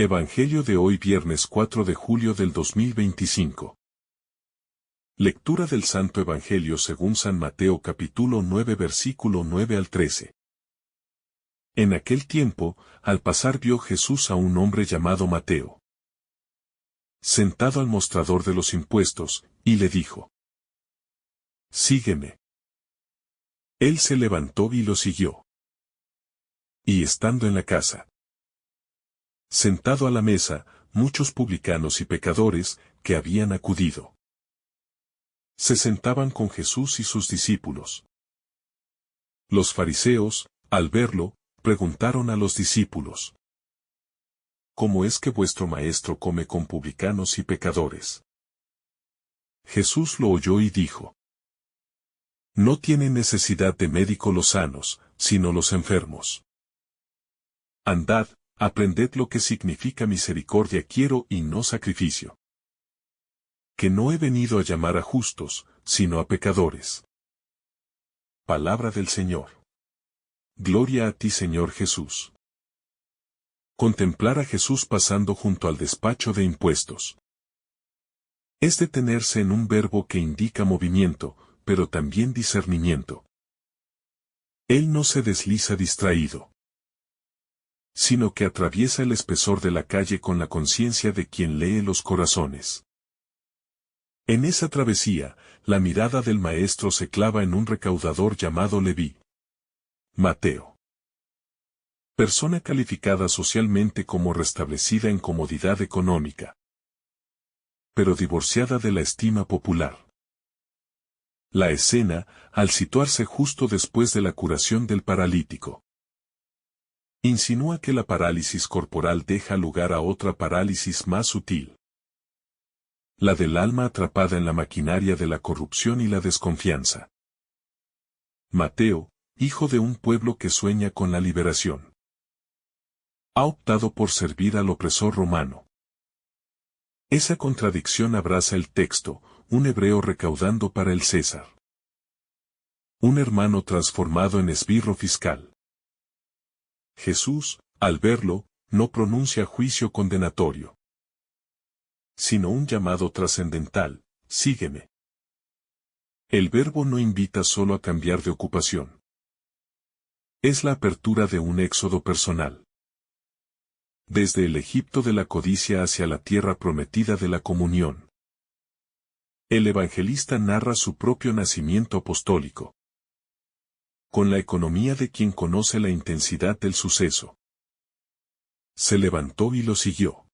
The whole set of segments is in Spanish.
Evangelio de hoy viernes 4 de julio del 2025. Lectura del Santo Evangelio según San Mateo capítulo 9 versículo 9 al 13. En aquel tiempo, al pasar vio Jesús a un hombre llamado Mateo, sentado al mostrador de los impuestos, y le dijo: «Sígueme». Él se levantó y lo siguió. Y estando en la casa, sentado a la mesa, muchos publicanos y pecadores, que habían acudido, se sentaban con Jesús y sus discípulos. Los fariseos, al verlo, preguntaron a los discípulos: «¿Cómo es que vuestro maestro come con publicanos y pecadores?». Jesús lo oyó y dijo: «No tienen necesidad de médico los sanos, sino los enfermos. Andad, aprended lo que significa misericordia quiero y no sacrificio. Que no he venido a llamar a justos, sino a pecadores». Palabra del Señor. Gloria a ti, Señor Jesús. Contemplar a Jesús pasando junto al despacho de impuestos es detenerse en un verbo que indica movimiento, pero también discernimiento. Él no se desliza distraído, sino que atraviesa el espesor de la calle con la conciencia de quien lee los corazones. En esa travesía, la mirada del maestro se clava en un recaudador llamado Leví. Mateo. Persona calificada socialmente como restablecida en comodidad económica, pero divorciada de la estima popular. La escena, al situarse justo después de la curación del paralítico, insinúa que la parálisis corporal deja lugar a otra parálisis más sutil, la del alma atrapada en la maquinaria de la corrupción y la desconfianza. Mateo, hijo de un pueblo que sueña con la liberación, ha optado por servir al opresor romano. Esa contradicción abraza el texto, un hebreo recaudando para el César, un hermano transformado en esbirro fiscal. Jesús, al verlo, no pronuncia juicio condenatorio, sino un llamado trascendental: sígueme. El verbo no invita solo a cambiar de ocupación. Es la apertura de un éxodo personal. Desde el Egipto de la codicia hacia la tierra prometida de la comunión. El evangelista narra su propio nacimiento apostólico, con la economía de quien conoce la intensidad del suceso. Se levantó y lo siguió.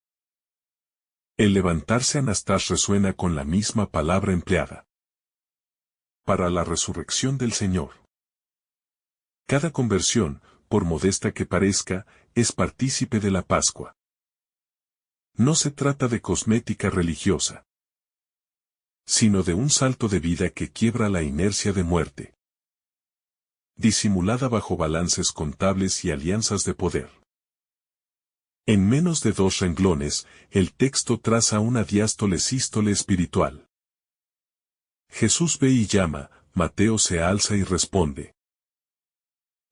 El levantarse anastas resuena con la misma palabra empleada para la resurrección del Señor. Cada conversión, por modesta que parezca, es partícipe de la Pascua. No se trata de cosmética religiosa, sino de un salto de vida que quiebra la inercia de muerte, disimulada bajo balances contables y alianzas de poder. En menos de 2 renglones, el texto traza una diástole-sístole espiritual. Jesús ve y llama, Mateo se alza y responde.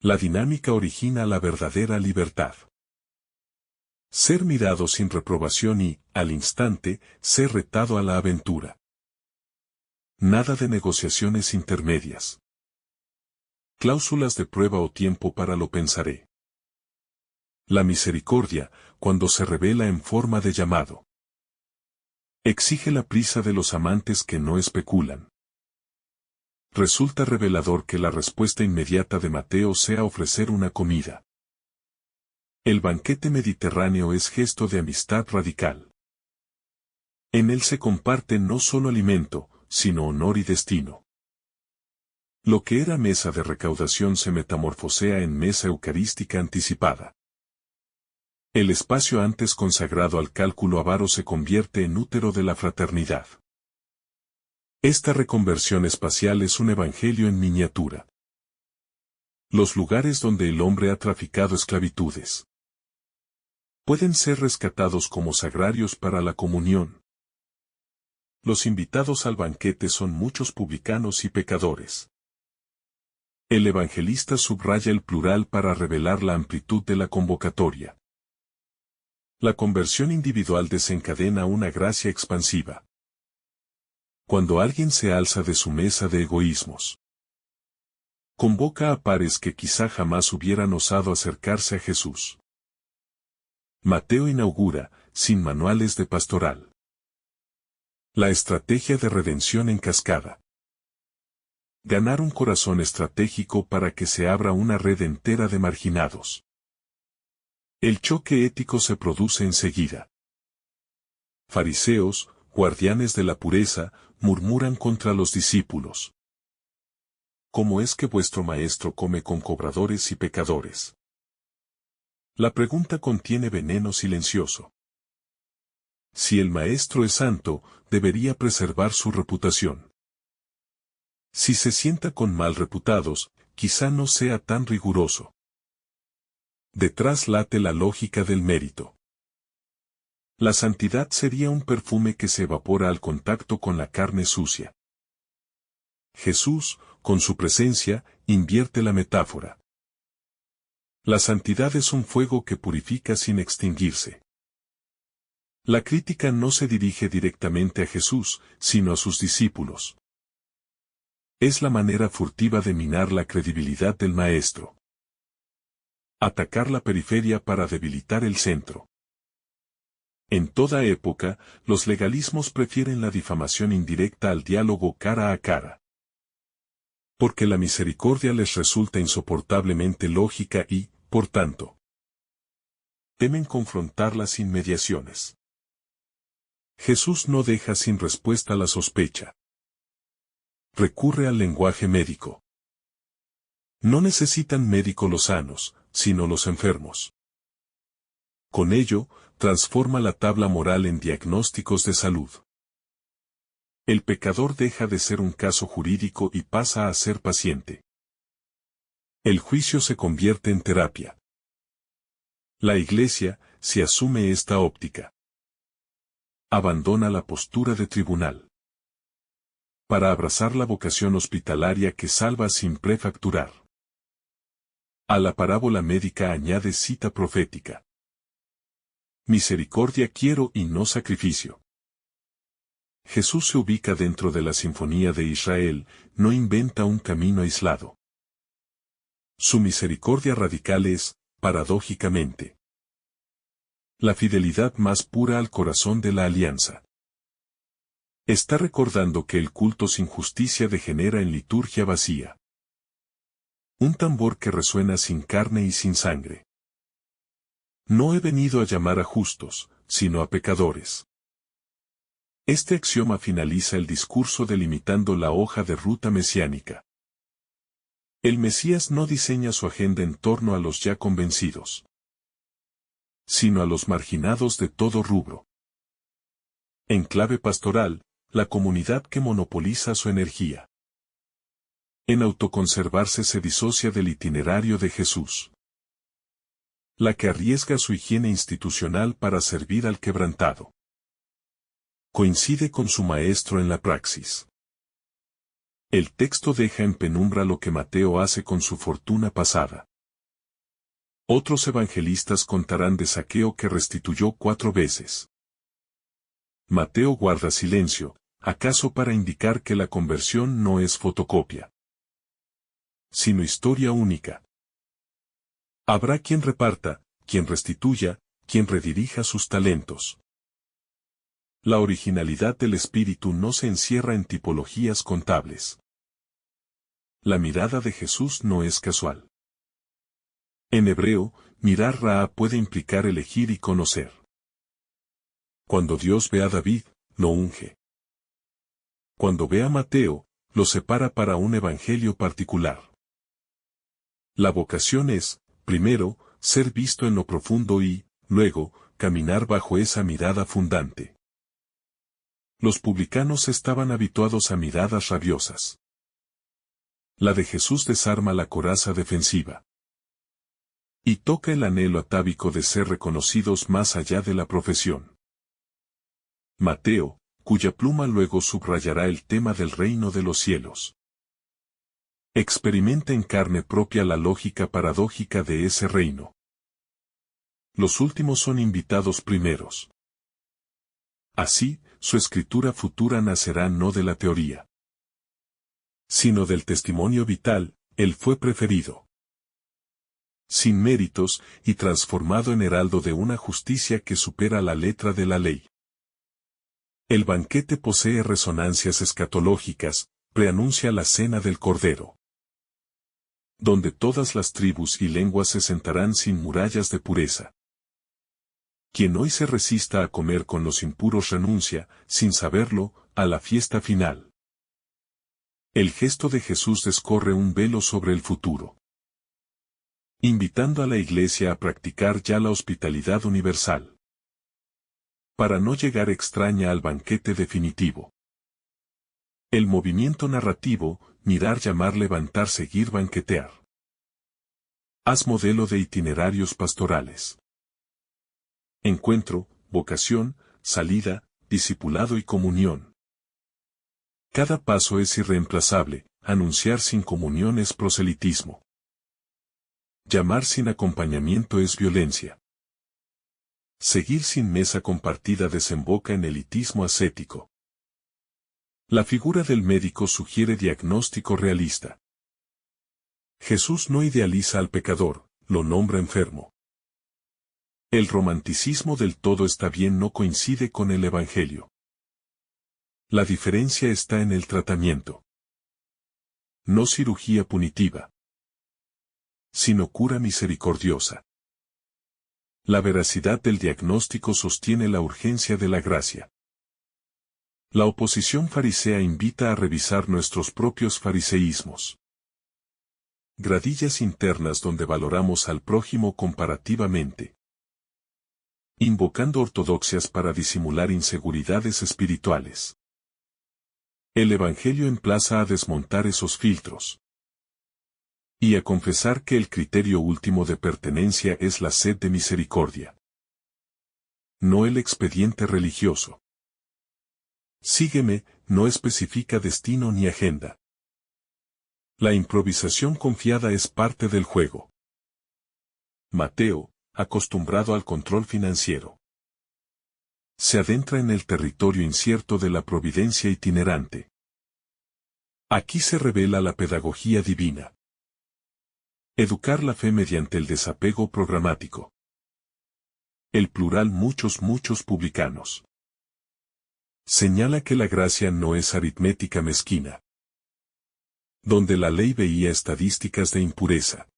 La dinámica origina la verdadera libertad. Ser mirado sin reprobación y, al instante, ser retado a la aventura. Nada de negociaciones intermedias. Cláusulas de prueba o tiempo para lo pensaré. La misericordia, cuando se revela en forma de llamado, exige la prisa de los amantes que no especulan. Resulta revelador que la respuesta inmediata de Mateo sea ofrecer una comida. El banquete mediterráneo es gesto de amistad radical. En él se comparte no solo alimento, sino honor y destino. Lo que era mesa de recaudación se metamorfosea en mesa eucarística anticipada. El espacio antes consagrado al cálculo avaro se convierte en útero de la fraternidad. Esta reconversión espacial es un evangelio en miniatura. Los lugares donde el hombre ha traficado esclavitudes pueden ser rescatados como sagrarios para la comunión. Los invitados al banquete son muchos publicanos y pecadores. El evangelista subraya el plural para revelar la amplitud de la convocatoria. La conversión individual desencadena una gracia expansiva. Cuando alguien se alza de su mesa de egoísmos, convoca a pares que quizá jamás hubieran osado acercarse a Jesús. Mateo inaugura, sin manuales de pastoral, la estrategia de redención en cascada. Ganar un corazón estratégico para que se abra una red entera de marginados. El choque ético se produce enseguida. Fariseos, guardianes de la pureza, murmuran contra los discípulos. ¿Cómo es que vuestro maestro come con cobradores y pecadores? La pregunta contiene veneno silencioso. Si el maestro es santo, debería preservar su reputación. Si se sienta con mal reputados, quizá no sea tan riguroso. Detrás late la lógica del mérito. La santidad sería un perfume que se evapora al contacto con la carne sucia. Jesús, con su presencia, invierte la metáfora. La santidad es un fuego que purifica sin extinguirse. La crítica no se dirige directamente a Jesús, sino a sus discípulos. Es la manera furtiva de minar la credibilidad del maestro. Atacar la periferia para debilitar el centro. En toda época, los legalismos prefieren la difamación indirecta al diálogo cara a cara. Porque la misericordia les resulta insoportablemente lógica y, por tanto, temen confrontarla sin mediaciones. Jesús no deja sin respuesta la sospecha. Recurre al lenguaje médico. No necesitan médico los sanos, sino los enfermos. Con ello, transforma la tabla moral en diagnósticos de salud. El pecador deja de ser un caso jurídico y pasa a ser paciente. El juicio se convierte en terapia. La Iglesia, si asume esta óptica, abandona la postura de tribunal para abrazar la vocación hospitalaria que salva sin prefacturar. A la parábola médica añade cita profética. Misericordia quiero y no sacrificio. Jesús se ubica dentro de la sinfonía de Israel, no inventa un camino aislado. Su misericordia radical es, paradójicamente, la fidelidad más pura al corazón de la alianza. Está recordando que el culto sin justicia degenera en liturgia vacía. Un tambor que resuena sin carne y sin sangre. No he venido a llamar a justos, sino a pecadores. Este axioma finaliza el discurso delimitando la hoja de ruta mesiánica. El Mesías no diseña su agenda en torno a los ya convencidos, sino a los marginados de todo rubro. En clave pastoral, la comunidad que monopoliza su energía. En autoconservarse se disocia del itinerario de Jesús. La que arriesga su higiene institucional para servir al quebrantado. Coincide con su maestro en la praxis. El texto deja en penumbra lo que Mateo hace con su fortuna pasada. Otros evangelistas contarán de Zaqueo que restituyó 4 veces. Mateo guarda silencio, acaso para indicar que la conversión no es fotocopia, sino historia única. Habrá quien reparta, quien restituya, quien redirija sus talentos. La originalidad del espíritu no se encierra en tipologías contables. La mirada de Jesús no es casual. En hebreo, mirar Ra puede implicar elegir y conocer. Cuando Dios ve a David, lo unge. Cuando ve a Mateo, lo separa para un evangelio particular. La vocación es, primero, ser visto en lo profundo y, luego, caminar bajo esa mirada fundante. Los publicanos estaban habituados a miradas rabiosas. La de Jesús desarma la coraza defensiva. Y toca el anhelo atávico de ser reconocidos más allá de la profesión. Mateo, cuya pluma luego subrayará el tema del reino de los cielos. Experimenta en carne propia la lógica paradójica de ese reino. Los últimos son invitados primeros. Así, su escritura futura nacerá no de la teoría, sino del testimonio vital. Él fue preferido, sin méritos, y transformado en heraldo de una justicia que supera la letra de la ley. El banquete posee resonancias escatológicas, preanuncia la cena del Cordero, donde todas las tribus y lenguas se sentarán sin murallas de pureza. Quien hoy se resista a comer con los impuros renuncia, sin saberlo, a la fiesta final. El gesto de Jesús descorre un velo sobre el futuro, invitando a la Iglesia a practicar ya la hospitalidad universal, para no llegar extraña al banquete definitivo. El movimiento narrativo, mirar, llamar, levantar, seguir, banquetear. Haz modelo de itinerarios pastorales. Encuentro, vocación, salida, discipulado y comunión. Cada paso es irreemplazable, anunciar sin comunión es proselitismo. Llamar sin acompañamiento es violencia. Seguir sin mesa compartida desemboca en elitismo ascético. La figura del médico sugiere diagnóstico realista. Jesús no idealiza al pecador, lo nombra enfermo. El romanticismo del todo está bien no coincide con el Evangelio. La diferencia está en el tratamiento. No cirugía punitiva, sino cura misericordiosa. La veracidad del diagnóstico sostiene la urgencia de la gracia. La oposición farisea invita a revisar nuestros propios fariseísmos. Gradillas internas donde valoramos al prójimo comparativamente, invocando ortodoxias para disimular inseguridades espirituales. El Evangelio emplaza a desmontar esos filtros y a confesar que el criterio último de pertenencia es la sed de misericordia, no el expediente religioso. Sígueme, no especifica destino ni agenda. La improvisación confiada es parte del juego. Mateo, acostumbrado al control financiero, se adentra en el territorio incierto de la providencia itinerante. Aquí se revela la pedagogía divina. Educar la fe mediante el desapego programático. El plural muchos publicanos. Señala que la gracia no es aritmética mezquina, donde la ley veía estadísticas de impureza.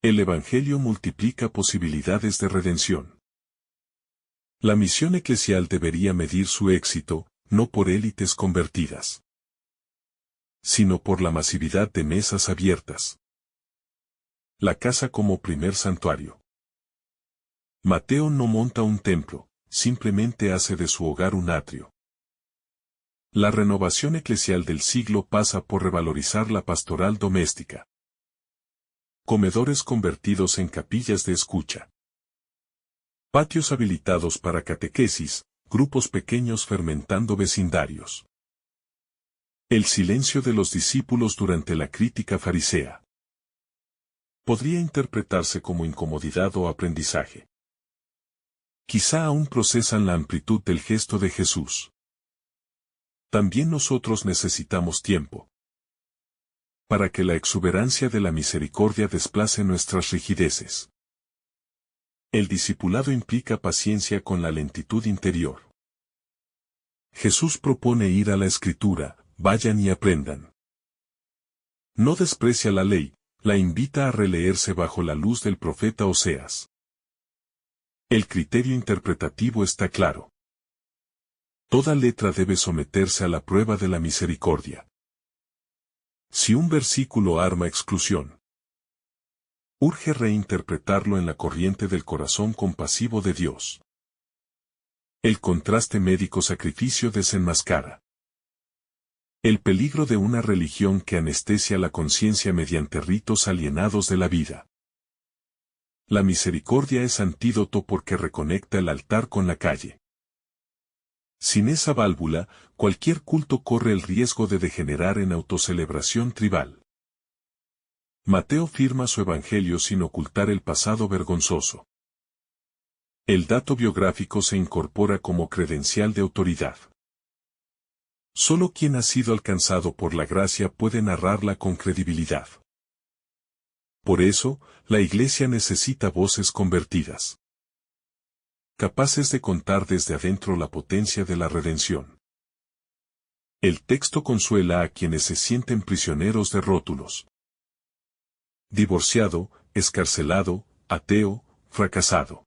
El Evangelio multiplica posibilidades de redención. La misión eclesial debería medir su éxito, no por élites convertidas, sino por la masividad de mesas abiertas. La casa como primer santuario. Mateo no monta un templo, simplemente hace de su hogar un atrio. La renovación eclesial del siglo pasa por revalorizar la pastoral doméstica. Comedores convertidos en capillas de escucha. Patios habilitados para catequesis, grupos pequeños fermentando vecindarios. El silencio de los discípulos durante la crítica farisea. Podría interpretarse como incomodidad o aprendizaje. Quizá aún procesan la amplitud del gesto de Jesús. También nosotros necesitamos tiempo, para que la exuberancia de la misericordia desplace nuestras rigideces. El discipulado implica paciencia con la lentitud interior. Jesús propone ir a la Escritura, vayan y aprendan. No desprecia la ley, la invita a releerse bajo la luz del profeta Oseas. El criterio interpretativo está claro. Toda letra debe someterse a la prueba de la misericordia. Si un versículo arma exclusión, urge reinterpretarlo en la corriente del corazón compasivo de Dios. El contraste médico-sacrificio desenmascara el peligro de una religión que anestesia la conciencia mediante ritos alienados de la vida. La misericordia es antídoto porque reconecta el altar con la calle. Sin esa válvula, cualquier culto corre el riesgo de degenerar en autocelebración tribal. Mateo firma su evangelio sin ocultar el pasado vergonzoso. El dato biográfico se incorpora como credencial de autoridad. Solo quien ha sido alcanzado por la gracia puede narrarla con credibilidad. Por eso, la Iglesia necesita voces convertidas, capaces de contar desde adentro la potencia de la redención. El texto consuela a quienes se sienten prisioneros de rótulos. Divorciado, excarcelado, ateo, fracasado.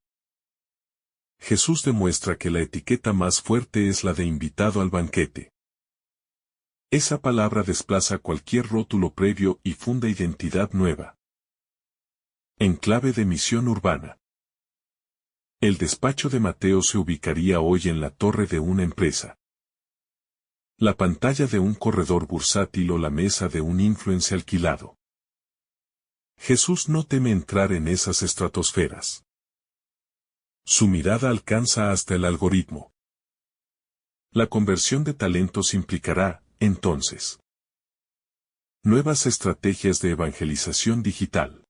Jesús demuestra que la etiqueta más fuerte es la de invitado al banquete. Esa palabra desplaza cualquier rótulo previo y funda identidad nueva. En clave de misión urbana. El despacho de Mateo se ubicaría hoy en la torre de una empresa. La pantalla de un corredor bursátil o la mesa de un influencer alquilado. Jesús no teme entrar en esas estratosferas. Su mirada alcanza hasta el algoritmo. La conversión de talentos implicará, entonces, nuevas estrategias de evangelización digital.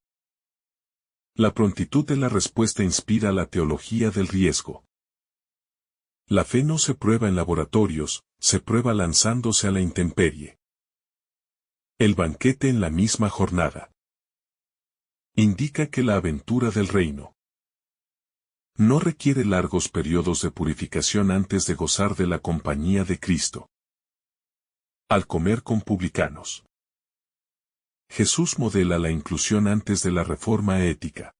La prontitud de la respuesta inspira la teología del riesgo. La fe no se prueba en laboratorios, se prueba lanzándose a la intemperie. El banquete en la misma jornada. Indica que la aventura del reino no requiere largos periodos de purificación antes de gozar de la compañía de Cristo. Al comer con publicanos. Jesús modela la inclusión antes de la reforma ética.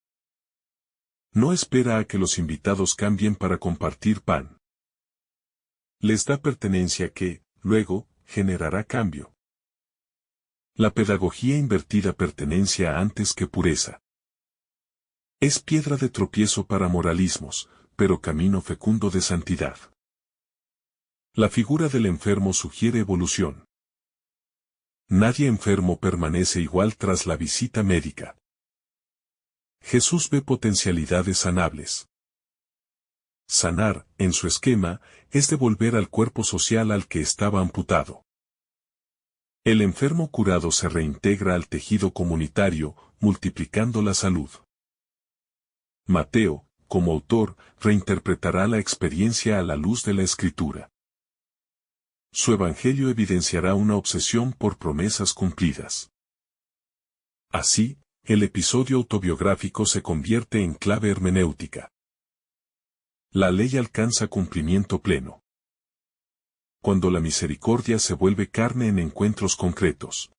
No espera a que los invitados cambien para compartir pan. Les da pertenencia que, luego, generará cambio. La pedagogía invertida pertenencia antes que pureza. Es piedra de tropiezo para moralismos, pero camino fecundo de santidad. La figura del enfermo sugiere evolución. Nadie enfermo permanece igual tras la visita médica. Jesús ve potencialidades sanables. Sanar, en su esquema, es devolver al cuerpo social al que estaba amputado. El enfermo curado se reintegra al tejido comunitario, multiplicando la salud. Mateo, como autor, reinterpretará la experiencia a la luz de la Escritura. Su evangelio evidenciará una obsesión por promesas cumplidas. Así, el episodio autobiográfico se convierte en clave hermenéutica. La ley alcanza cumplimiento pleno. Cuando la misericordia se vuelve carne en encuentros concretos.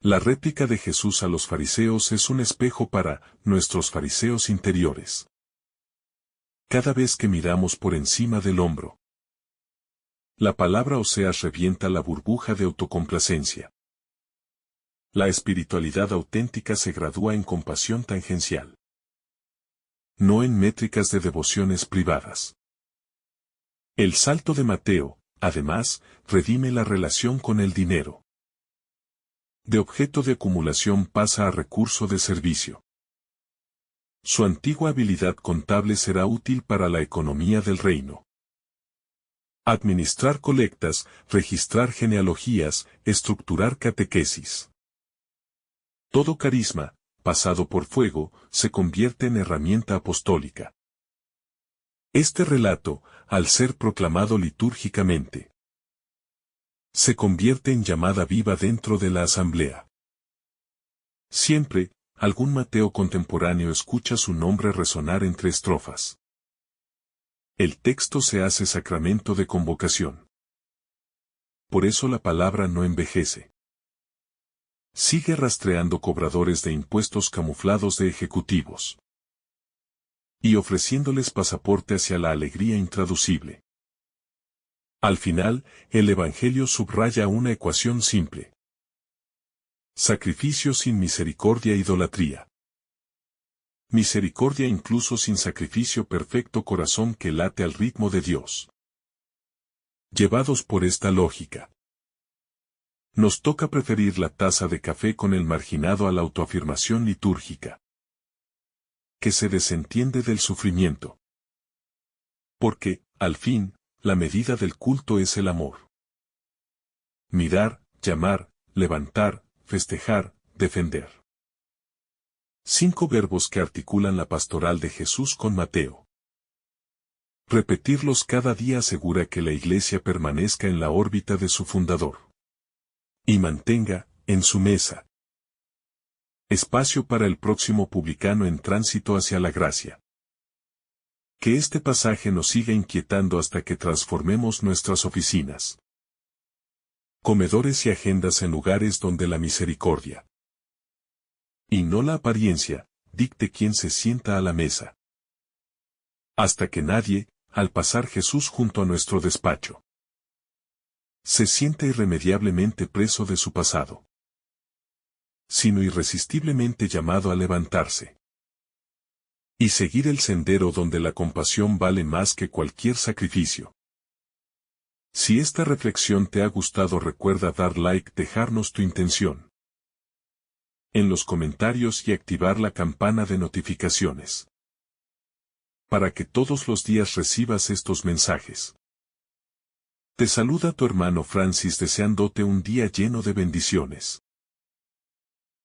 La réplica de Jesús a los fariseos es un espejo para nuestros fariseos interiores. Cada vez que miramos por encima del hombro, la palabra Oseas revienta la burbuja de autocomplacencia. La espiritualidad auténtica se gradúa en compasión tangencial. No en métricas de devociones privadas. El salto de Mateo, además, redime la relación con el dinero. De objeto de acumulación pasa a recurso de servicio. Su antigua habilidad contable será útil para la economía del reino. Administrar colectas, registrar genealogías, estructurar catequesis. Todo carisma, pasado por fuego, se convierte en herramienta apostólica. Este relato, al ser proclamado litúrgicamente, se convierte en llamada viva dentro de la asamblea. Siempre, algún Mateo contemporáneo escucha su nombre resonar entre estrofas. El texto se hace sacramento de convocación. Por eso la palabra no envejece. Sigue rastreando cobradores de impuestos camuflados de ejecutivos. Y ofreciéndoles pasaporte hacia la alegría intraducible. Al final, el Evangelio subraya una ecuación simple. Sacrificio sin misericordia, idolatría. Misericordia incluso sin sacrificio, perfecto corazón que late al ritmo de Dios. Llevados por esta lógica, nos toca preferir la taza de café con el marginado a la autoafirmación litúrgica, que se desentiende del sufrimiento. Porque, al fin, la medida del culto es el amor. Mirar, llamar, levantar, festejar, defender. 5 verbos que articulan la pastoral de Jesús con Mateo. Repetirlos cada día asegura que la Iglesia permanezca en la órbita de su fundador y mantenga, en su mesa, espacio para el próximo publicano en tránsito hacia la gracia. Que este pasaje nos siga inquietando hasta que transformemos nuestras oficinas, comedores y agendas en lugares donde la misericordia, y no la apariencia, dicte quién se sienta a la mesa. Hasta que nadie, al pasar Jesús junto a nuestro despacho, se sienta irremediablemente preso de su pasado, sino irresistiblemente llamado a levantarse y seguir el sendero donde la compasión vale más que cualquier sacrificio. Si esta reflexión te ha gustado, recuerda dar like, dejarnos tu intención en los comentarios y activar la campana de notificaciones para que todos los días recibas estos mensajes. Te saluda tu hermano Francis deseándote un día lleno de bendiciones.